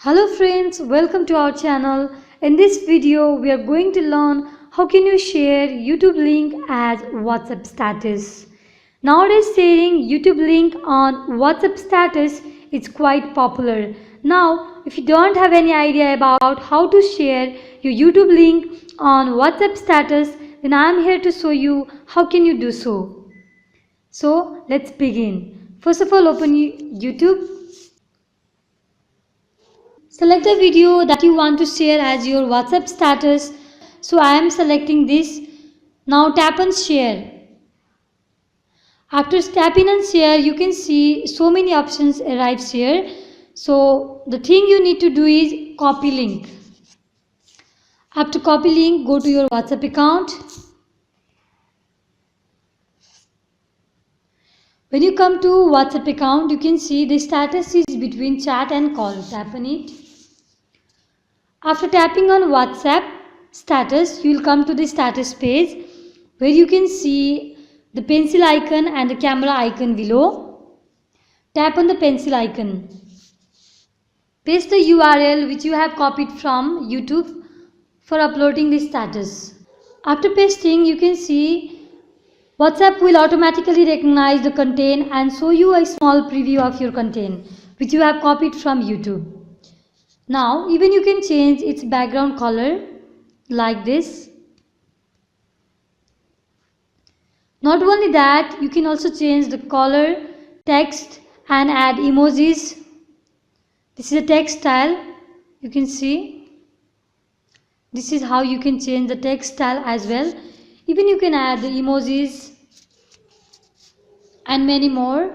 Hello friends, welcome to our channel. In this video, we are going to learn how can you share YouTube link as WhatsApp status. Nowadays, sharing YouTube link on WhatsApp status is quite popular. Now, if you don't have any idea about how to share your YouTube link on WhatsApp status, then I am here to show you how can you do so. So, let's begin. First of all, open YouTube. Select the video that you want to share as your WhatsApp status. So I am selecting this. Now tap on share. After tapping on share, you can see so many options arrives here. So the thing you need to do is copy link. After copy link, go to your WhatsApp account. When you come to WhatsApp account, you can see the status is between chat and call. Tap on it. After tapping on WhatsApp status, you will come to the status page where you can see the pencil icon and the camera icon below. Tap on the pencil icon. Paste the URL which you have copied from YouTube for uploading the status. After pasting, you can see WhatsApp will automatically recognize the content and show you a small preview of your content which you have copied from YouTube. Now even you can change its background color like this. Not only that, you can also change the color, text and add emojis. This is a text style. You can see. This is how you can change the text style as well. Even you can add the emojis and many more.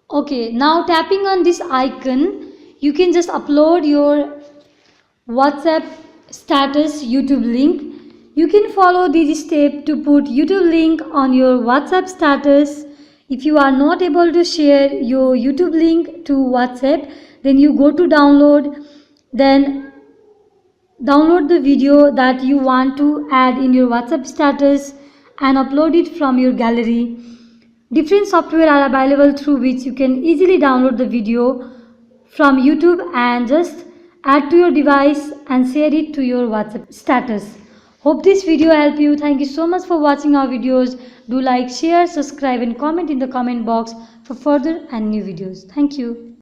Okay, now tapping on this icon, you can just upload your WhatsApp status YouTube link. You can follow this step to put YouTube link on your WhatsApp status. If you are not able to share your YouTube link to WhatsApp, then you go to download, then download the video that you want to add in your WhatsApp status and upload it from your gallery. Different software are available through which you can easily download the video from YouTube and just add to your device and share it to your WhatsApp status. Hope this video helped you. Thank you so much for watching our videos. Do like, share, subscribe and comment in the comment box for further and new videos. Thank you.